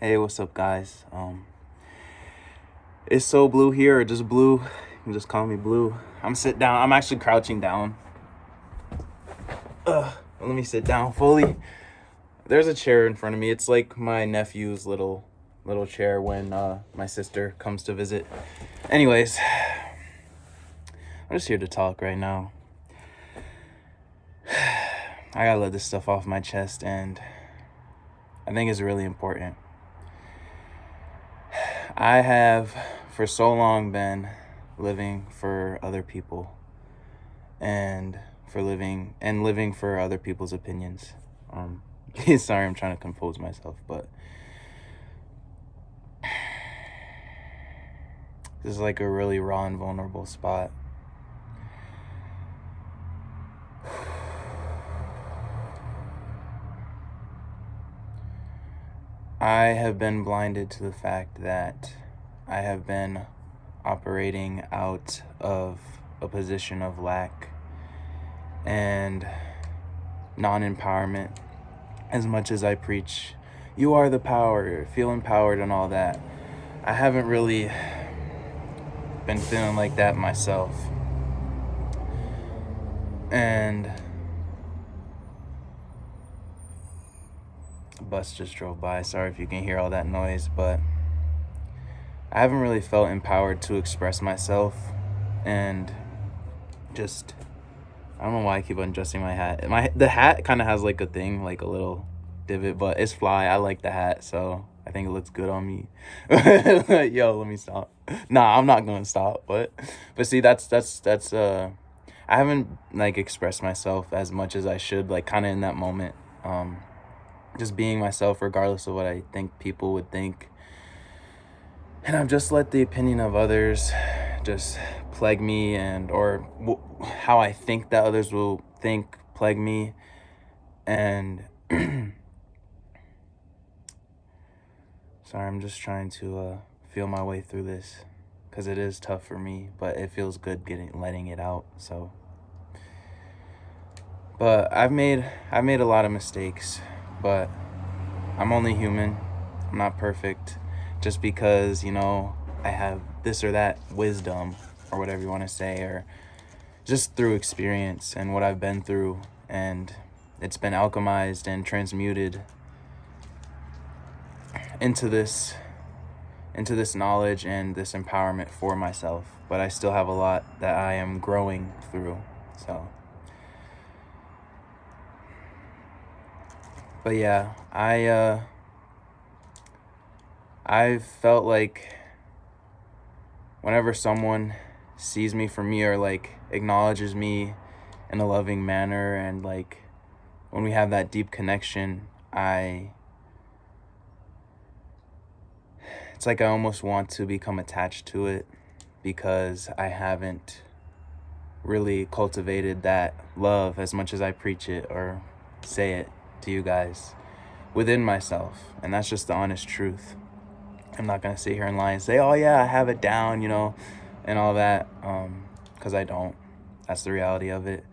Hey, what's up, guys? It's so blue here, or just blue. You can just call me Blue. I'm sit down. I'm actually crouching down. Let me sit down fully. There's a chair in front of me. It's like my nephew's little chair when my sister comes to visit. Anyways, I'm just here to talk right now. I gotta let this stuff off my chest, and I think it's really important. I have for so long been living for other people and living for other people's opinions. Sorry, I'm trying to compose myself, but this is like a really raw and vulnerable spot. I have been blinded to the fact that I have been operating out of a position of lack and non-empowerment. As much as I preach, you are the power, feel empowered and all that, I haven't really been feeling like that myself. And a bus just drove by. Sorry if you can hear all that noise, but I haven't really felt empowered to express myself. And just, I don't know why I keep adjusting my hat. The hat kind of has like a thing, like a little divot, but it's fly. I like the hat, so I think it looks good on me. Yo, let me stop. Nah, I'm not gonna stop. But see, that's I haven't like expressed myself as much as I should, like kind of in that moment. Just being myself regardless of what I think people would think. And I've just let the opinion of others just plague me, or how I think that others will think plague me. And sorry, I'm just trying to feel my way through this, because it is tough for me, but it feels good letting it out. So, but I've made a lot of mistakes, but I'm only human. I'm not perfect. Just because, I have this or that wisdom, or whatever you want to say, or just through experience and what I've been through, and it's been alchemized and transmuted into this knowledge and this empowerment for myself. But I still have a lot that I am growing through. So, but yeah, I've felt like whenever someone sees me for me, or like acknowledges me in a loving manner, and like when we have that deep connection, it's like I almost want to become attached to it, because I haven't really cultivated that love as much as I preach it or say it to you guys within myself. And that's just the honest truth. I'm not going to sit here and lie and say, oh yeah, I have it down, and all that, because I don't. That's the reality of it.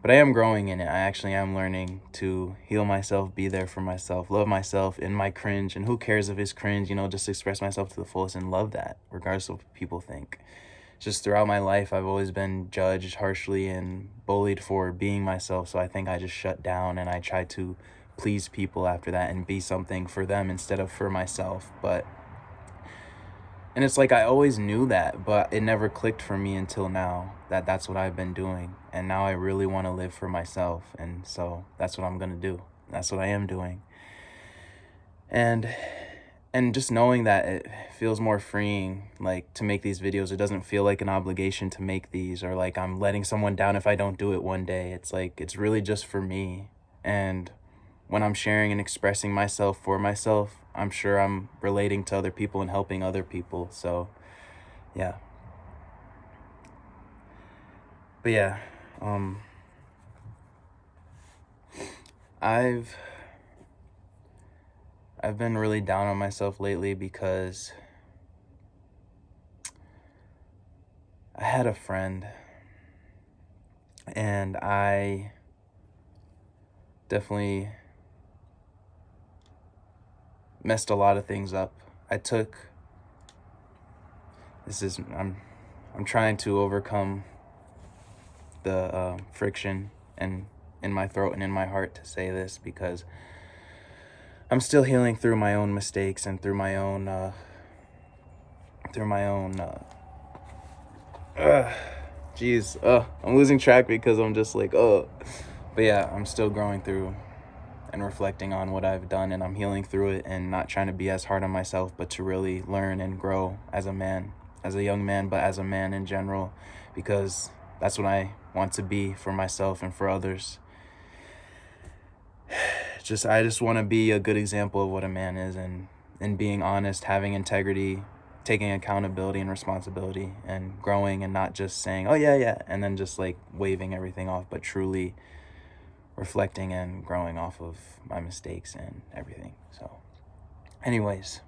But I am growing in it. I actually am learning to heal myself, be there for myself, love myself in my cringe. And who cares if it's cringe, just express myself to the fullest and love that, regardless of what people think. Just throughout my life, I've always been judged harshly and bullied for being myself. So I think I just shut down, and I try to please people after that and be something for them instead of for myself. And it's like I always knew that, but it never clicked for me until now that that's what I've been doing. And now I really want to live for myself. And so that's what I'm going to do. That's what I am doing. And just knowing that, it feels more freeing, like, to make these videos. It doesn't feel like an obligation to make these, or like I'm letting someone down if I don't do it one day. It's like, it's really just for me. And when I'm sharing and expressing myself for myself, I'm sure I'm relating to other people and helping other people. So, yeah. But yeah, I've been really down on myself lately, because I had a friend, and I definitely messed a lot of things up. I'm trying to overcome the friction and in my throat and in my heart to say this, because I'm still healing through my own mistakes and through my own I'm losing track because I'm just like, but yeah, I'm still growing through and reflecting on what I've done, and I'm healing through it and not trying to be as hard on myself, but to really learn and grow as a man, as a young man, but as a man in general, because that's what I want to be for myself and for others. I just want to be a good example of what a man is, and being honest, having integrity, taking accountability and responsibility, and growing, and not just saying, oh yeah, and then just like waving everything off, but truly reflecting and growing off of my mistakes and everything. So anyways,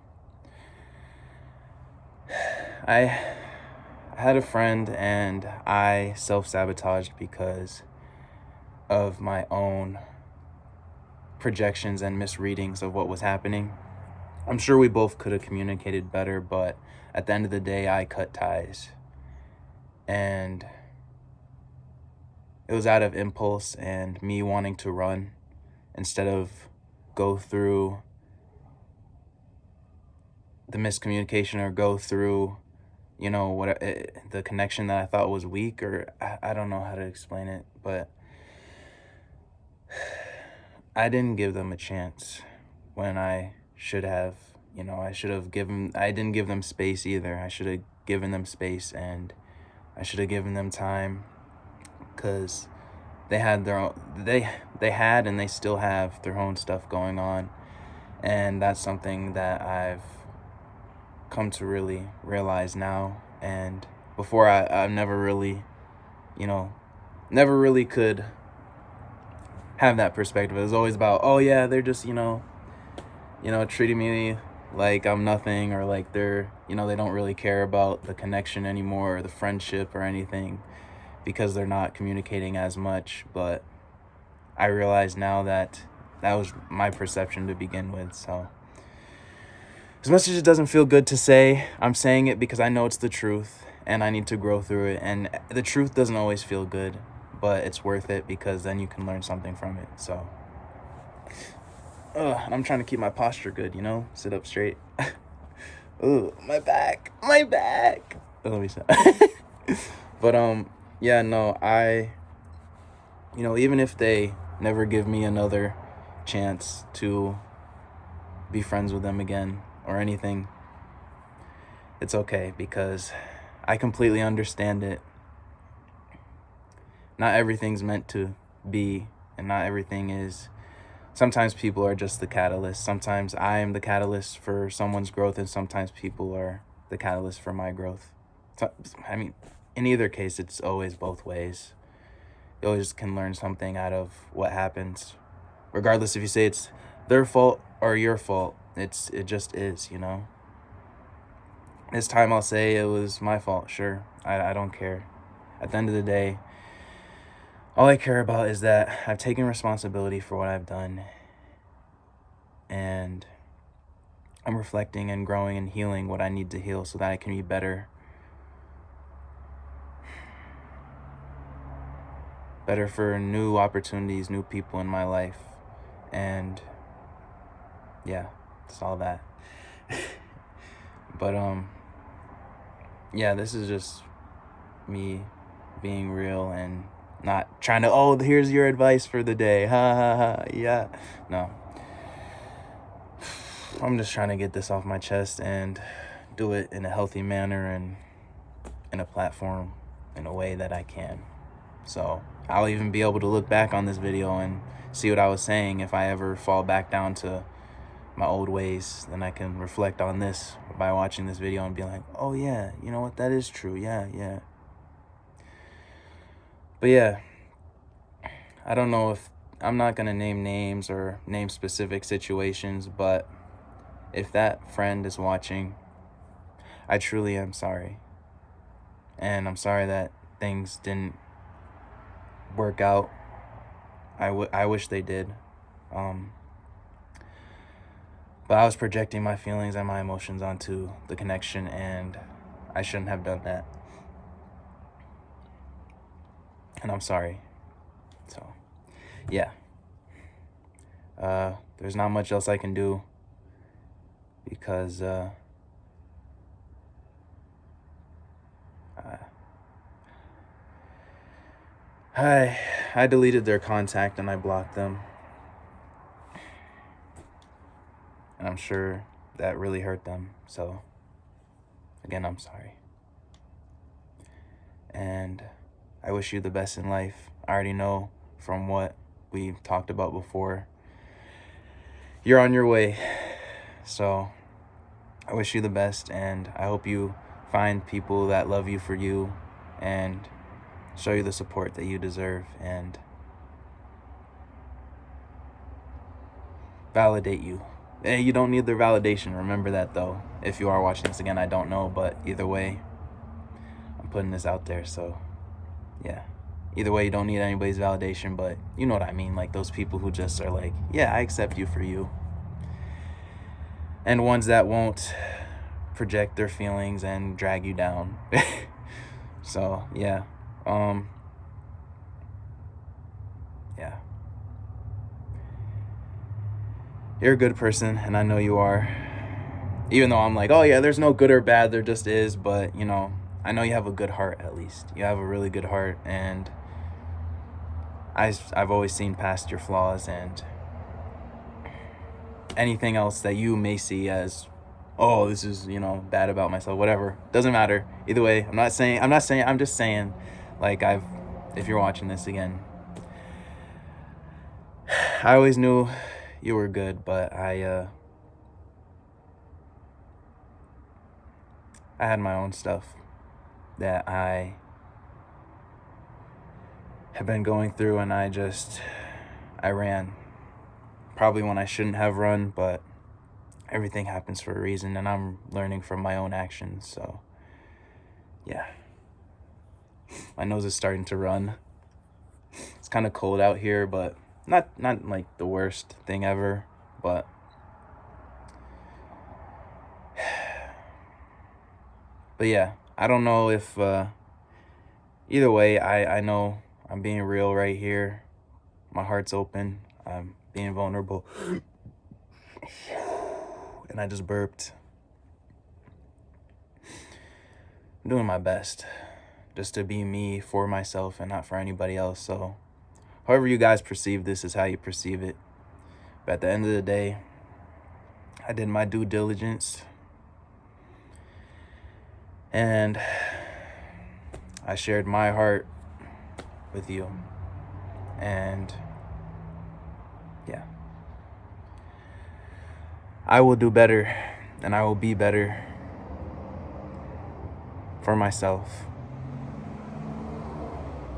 I had a friend and I self-sabotaged because of my own projections and misreadings of what was happening. I'm sure we both could have communicated better, but at the end of the day, I cut ties. And it was out of impulse and me wanting to run instead of go through the miscommunication or go through, the connection that I thought was weak, or I don't know how to explain it, but I didn't give them a chance when I should have. I didn't give them space either. I should have given them space, and I should have given them time, because they had their own, they had and they still have their own stuff going on. And that's something that I've come to really realize now. And before, I never really, never really could have that perspective. It was always about, oh yeah, they're just, treating me like I'm nothing, or like they're, they don't really care about the connection anymore, or the friendship or anything, because they're not communicating as much. But I realize now that that was my perception to begin with. So as much as it doesn't feel good to say, I'm saying it because I know it's the truth and I need to grow through it. And the truth doesn't always feel good, but it's worth it, because then you can learn something from it. So and I'm trying to keep my posture good, sit up straight. Ooh, my back. Oh, let me stop. But yeah, no, even if they never give me another chance to be friends with them again or anything, it's okay, because I completely understand it. Not everything's meant to be, and not everything is. Sometimes people are just the catalyst. Sometimes I am the catalyst for someone's growth, and sometimes people are the catalyst for my growth. So, in either case, it's always both ways. You always can learn something out of what happens, regardless if you say it's their fault or your fault. It just is, This time I'll say it was my fault. Sure, I don't care. At the end of the day, all I care about is that I've taken responsibility for what I've done, and I'm reflecting and growing and healing what I need to heal so that I can be better for new opportunities, new people in my life. And yeah, it's all that. But yeah, this is just me being real and not trying to, oh, here's your advice for the day, ha ha ha. Yeah, no, I'm just trying to get this off my chest and do it in a healthy manner and in a platform in a way that I can. So I'll even be able to look back on this video and see what I was saying. If I ever fall back down to my old ways, then I can reflect on this by watching this video and be like, oh yeah, you know what, that is true. Yeah. But yeah, I don't know if, I'm not gonna name names or name specific situations, but if that friend is watching, I truly am sorry. And I'm sorry that things didn't work out. I wish they did. But I was projecting my feelings and my emotions onto the connection, and I shouldn't have done that. And I'm sorry. So, yeah. There's not much else I can do because I deleted their contact and I blocked them. And I'm sure that really hurt them. So, again, I'm sorry. And I wish you the best in life. I already know from what we talked about before, you're on your way. So I wish you the best, and I hope you find people that love you for you and show you the support that you deserve and validate you. You don't need their validation. Remember that, though. If you are watching this again, I don't know, but either way, I'm putting this out there. So yeah, either way, you don't need anybody's validation, but you know what I mean, like those people who just are like, yeah, I accept you for you, and ones that won't project their feelings and drag you down. So yeah, yeah, you're a good person, and I know you are, even though I'm like, oh yeah, there's no good or bad, there just is. But you know, I know you have a good heart. At least you have a really good heart, and I've always seen past your flaws and anything else that you may see as, oh, this is, bad about myself, whatever. Doesn't matter. Either way, I'm just saying, like, if you're watching this again, I always knew you were good, but I had my own stuff that I have been going through, and I ran. Probably when I shouldn't have run, but everything happens for a reason, and I'm learning from my own actions. So yeah, my nose is starting to run. It's kind of cold out here, but not like the worst thing ever. But yeah, I don't know if either way, I know I'm being real right here. My heart's open. I'm being vulnerable. And I just burped. I'm doing my best just to be me for myself and not for anybody else. So however you guys perceive this is how you perceive it. But at the end of the day, I did my due diligence. And I shared my heart with you. And yeah, I will do better, and I will be better for myself.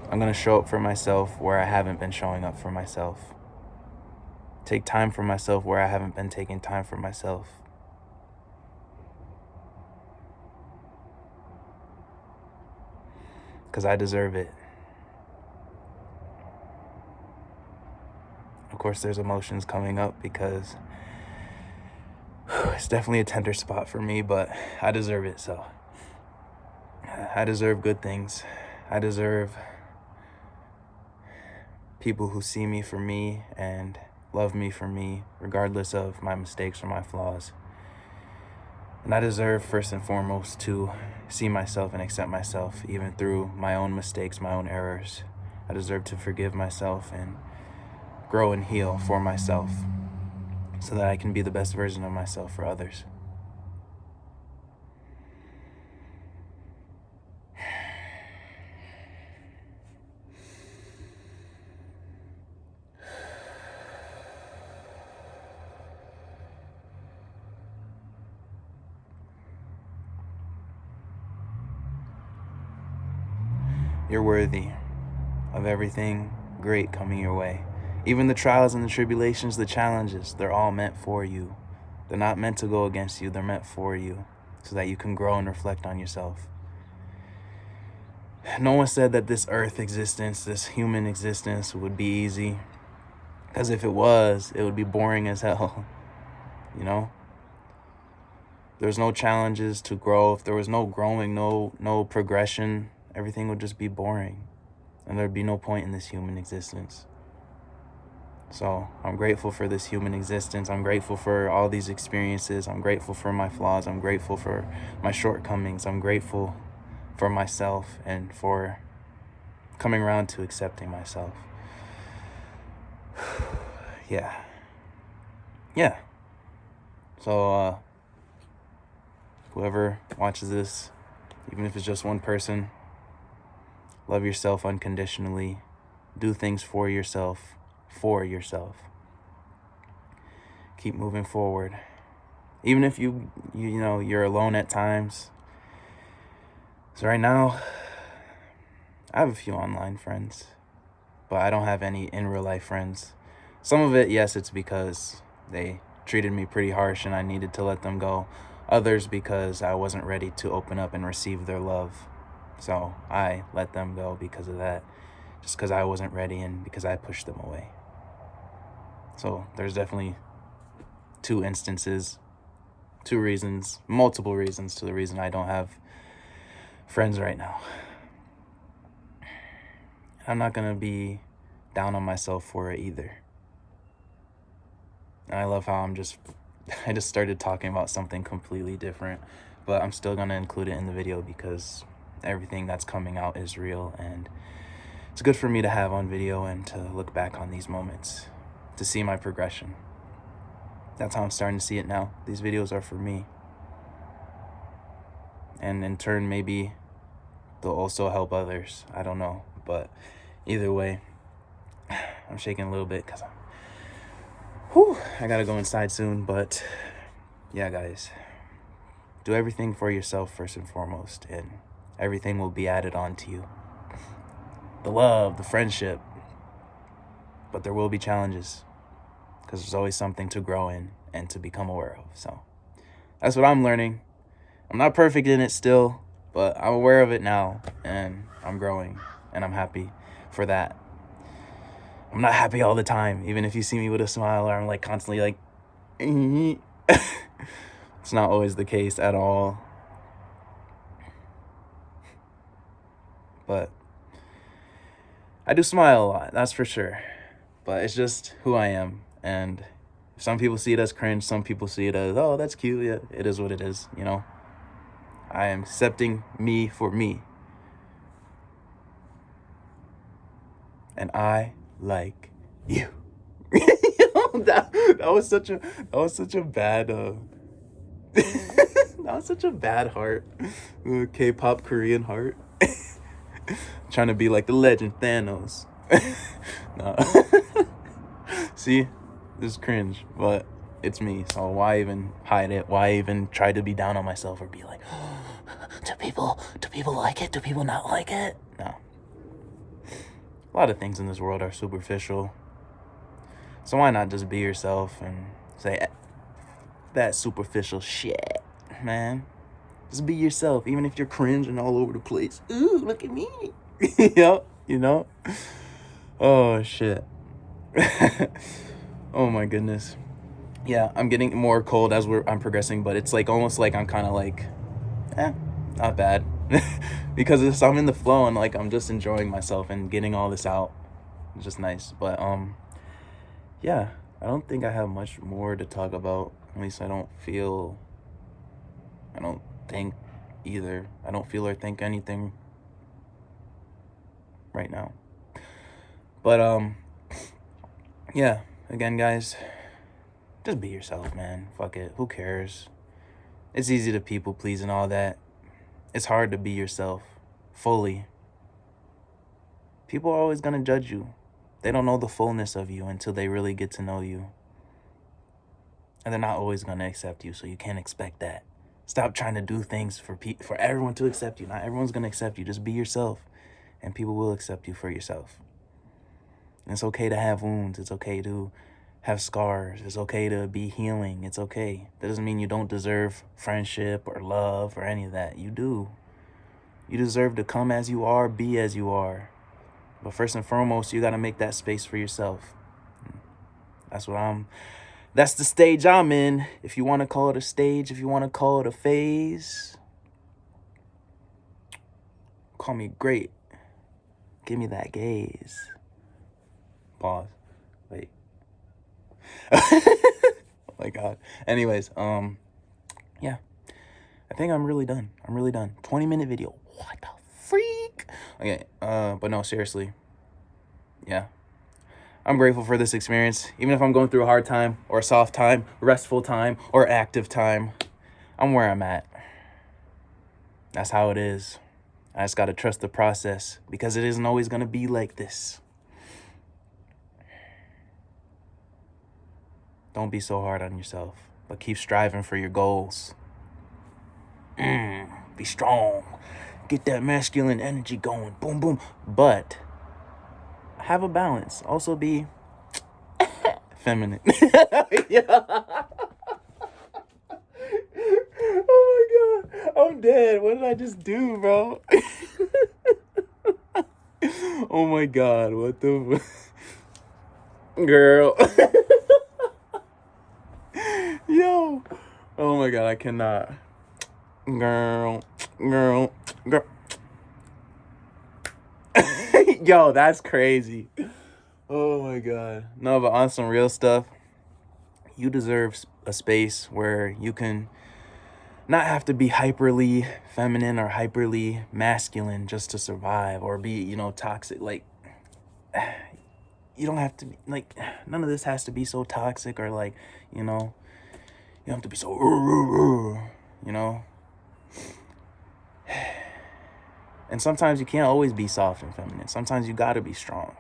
I'm going to show up for myself where I haven't been showing up for myself. Take time for myself where I haven't been taking time for myself. Because I deserve it. Of course, there's emotions coming up because it's definitely a tender spot for me, but I deserve it. So I deserve good things. I deserve people who see me for me and love me for me, regardless of my mistakes or my flaws. And I deserve, first and foremost, to see myself and accept myself, even through my own mistakes, my own errors. I deserve to forgive myself and grow and heal for myself so that I can be the best version of myself for others. You're worthy of everything great coming your way. Even the trials and the tribulations, the challenges, they're all meant for you. They're not meant to go against you. They're meant for you so that you can grow and reflect on yourself. No one said that this earth existence, this human existence would be easy. Because if it was, it would be boring as hell. there's no challenges to grow, if there was no growing, no progression, everything would just be boring. And there'd be no point in this human existence. So I'm grateful for this human existence. I'm grateful for all these experiences. I'm grateful for my flaws. I'm grateful for my shortcomings. I'm grateful for myself and for coming around to accepting myself. Yeah. So whoever watches this, even if it's just one person, love yourself unconditionally. Do things for yourself. Keep moving forward. Even if you know you're alone at times. So right now, I have a few online friends, but I don't have any in real life friends. Some of it, yes, it's because they treated me pretty harsh and I needed to let them go. Others because I wasn't ready to open up and receive their love. So I let them go because of that. Just because I wasn't ready and because I pushed them away. So there's definitely two reasons, multiple reasons to the reason I don't have friends right now. I'm not going to be down on myself for it either. And I love how I just started talking about something completely different, but I'm still going to include it in the video because everything that's coming out is real, and it's good for me to have on video and to look back on these moments, to see my progression. That's how I'm starting to see it now. These videos are for me. And in turn, maybe they'll also help others. I don't know. But either way, I'm shaking a little bit because I gotta go inside soon. But yeah, guys, do everything for yourself first and foremost, and everything will be added on to you. The love, the friendship. But there will be challenges because there's always something to grow in and to become aware of. So that's what I'm learning. I'm not perfect in it still, but I'm aware of it now, and I'm growing, and I'm happy for that. I'm not happy all the time, even if you see me with a smile or I'm like constantly like, it's not always the case at all. But I do smile a lot, that's for sure. But it's just who I am, and some people see it as cringe, some people see it as, oh, that's cute. Yeah, it is what it is, you know. I am accepting me for me. And I like you. that was such a bad that was such a bad heart. K-pop Korean heart. Trying to be like the legend Thanos. No. See? This is cringe, but it's me. So why even hide it? Why even try to be down on myself or be like, do people like it? Do people not like it? No. A lot of things in this world are superficial. So why not just be yourself and say that superficial shit, man? Just be yourself, even if you're cringing all over the place. Ooh, look at me. Yep, you know? Oh, shit. Oh, my goodness. Yeah, I'm getting more cold as I'm progressing, but it's like almost like I'm kind of like, not bad. Because I'm in the flow and like I'm just enjoying myself and getting all this out. It's just nice. But yeah, I don't think I have much more to talk about. At least I don't think either. I don't feel or think anything right now. But yeah, again, guys, just be yourself, man. Fuck it. Who cares? It's easy to people please and all that. It's hard to be yourself fully. People are always going to judge you. They don't know the fullness of you until they really get to know you. And they're not always going to accept you, so you can't expect that. Stop trying to do things for everyone to accept you. Not everyone's going to accept you. Just be yourself, and people will accept you for yourself. And it's okay to have wounds. It's okay to have scars. It's okay to be healing. It's okay. That doesn't mean you don't deserve friendship or love or any of that. You do. You deserve to come as you are, be as you are. But first and foremost, you got to make that space for yourself. That's what I'm That's the stage I'm in. If you want to call it a stage, if you want to call it a phase, call me great. Give me that gaze. Pause. Wait. Oh my God. Anyways, yeah. I think I'm really done. 20-minute video. What the freak? Okay, but no, seriously. Yeah. I'm grateful for this experience. Even if I'm going through a hard time or a soft time, restful time or active time, I'm where I'm at. That's how it is. I just got to trust the process because it isn't always going to be like this. Don't be so hard on yourself, but keep striving for your goals. Be strong. Get that masculine energy going. Boom, boom. But have a balance. Also be feminine. Yeah. Oh my God. I'm dead. What did I just do, bro? Oh my God. What the... Girl. Yo. Oh my God. I cannot. Girl. Yo, that's crazy. Oh my God. No, but on some real stuff, you deserve a space where you can not have to be hyperly feminine or hyperly masculine just to survive or be, toxic. Like, you don't have to be, like, none of this has to be so toxic or like, you don't have to be so, And sometimes you can't always be soft and feminine. Sometimes you gotta be strong.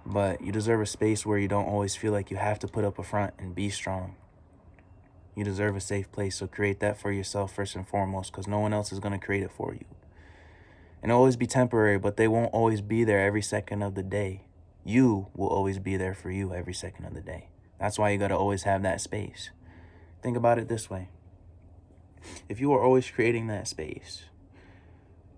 But you deserve a space where you don't always feel like you have to put up a front and be strong. You deserve a safe place, so create that for yourself first and foremost, because no one else is going to create it for you. And it'll always be temporary, but they won't always be there every second of the day. You will always be there for you every second of the day. That's why you got to always have that space. Think about it this way. If you are always creating that space,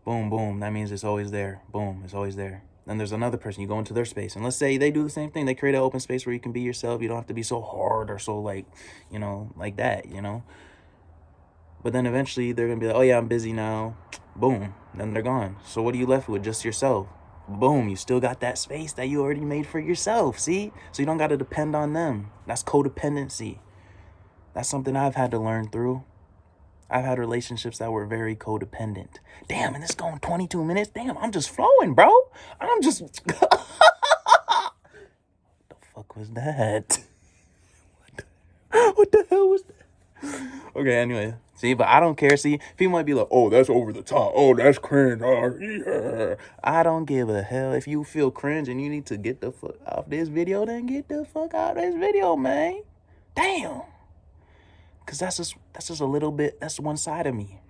boom, boom, that means it's always there. Boom, it's always there. Then there's another person, you go into their space. And let's say they do the same thing. They create an open space where you can be yourself. You don't have to be so hard or so like that. But then eventually they're going to be like, oh yeah, I'm busy now. Boom, then they're gone. So what are you left with? Just yourself. Boom, you still got that space that you already made for yourself, see? So you don't got to depend on them. That's codependency. That's something I've had to learn through. I've had relationships that were very codependent. Damn, and it's going 22 minutes. Damn, I'm just flowing, bro. I'm just... What the fuck was that? What the hell was that? Okay, anyway. See, but I don't care. See, people might be like, oh, that's over the top. Oh, that's cringe. Oh, yeah. I don't give a hell. If you feel cringe and you need to get the fuck off this video, then get the fuck out of this video, man. Damn. Because that's just a little bit, that's one side of me.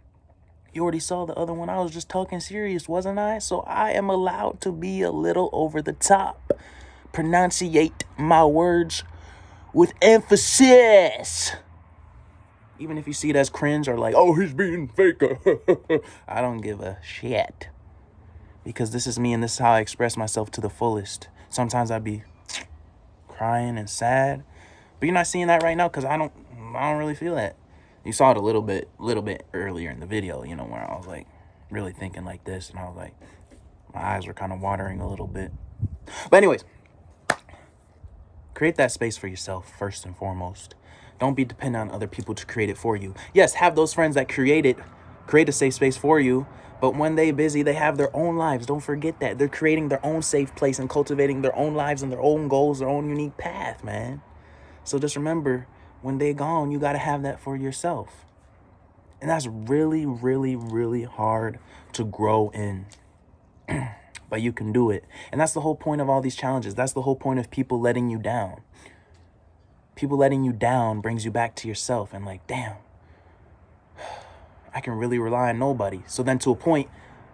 You already saw the other one. I was just talking serious, wasn't I? So I am allowed to be a little over the top. Pronunciate my words with emphasis. Even if you see it as cringe or like, oh, he's being fake. I don't give a shit. Because this is me and this is how I express myself to the fullest. Sometimes I'd be crying and sad. But you're not seeing that right now because I don't really feel that. You saw it a little bit earlier in the video, where I was like really thinking like this, and I was like, my eyes were kind of watering a little bit. But anyways, create that space for yourself first and foremost. Don't be dependent on other people to create it for you. Yes, have those friends that create a safe space for you, but when they're busy, they have their own lives. Don't forget that. They're creating their own safe place and cultivating their own lives and their own goals, their own unique path, man. So just remember, when they're gone, you got to have that for yourself. And that's really, really, really hard to grow in. But you can do it. And that's the whole point of all these challenges. That's the whole point of people letting you down. People letting you down brings you back to yourself and like, damn, I can really rely on nobody. So then to a point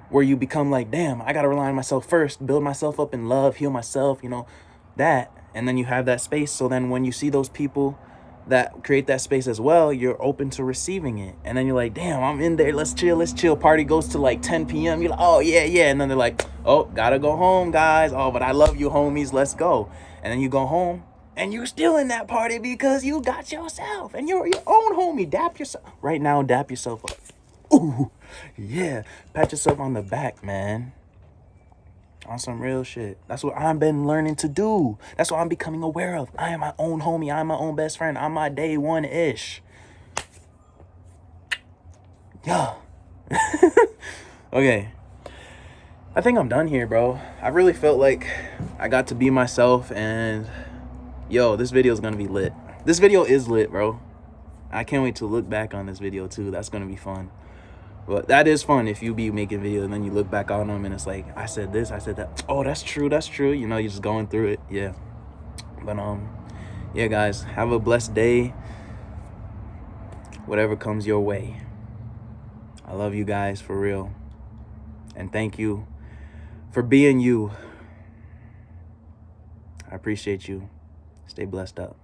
where you become like, damn, I got to rely on myself first, build myself up in love, heal myself, that. And then you have that space. So then when you see those people that create that space as well, you're open to receiving it. And then you're like, damn, I'm in there. Let's chill. Party goes to like 10 p.m. You're like, oh, yeah. And then they're like, oh, gotta go home, guys. Oh, but I love you, homies. Let's go. And then you go home And you still in that party because you got yourself and you're your own homie. Dap yourself. Right now, dap yourself up. Ooh, yeah. Pat yourself on the back, man. On some real shit. That's what I've been learning to do. That's what I'm becoming aware of. I am my own homie. I'm my own best friend. I'm my day one-ish. Yeah. Okay. I think I'm done here, bro. I really felt like I got to be myself, and yo, this video is gonna be lit. This video is lit, bro. I can't wait to look back on this video too. That's gonna be fun. But that is fun if you be making videos and then you look back on them and it's like, I said this, I said that. Oh, that's true, that's true. You know, you're just going through it. Yeah. But yeah, guys, have a blessed day. Whatever comes your way. I love you guys for real. And thank you for being you. I appreciate you. Stay blessed up.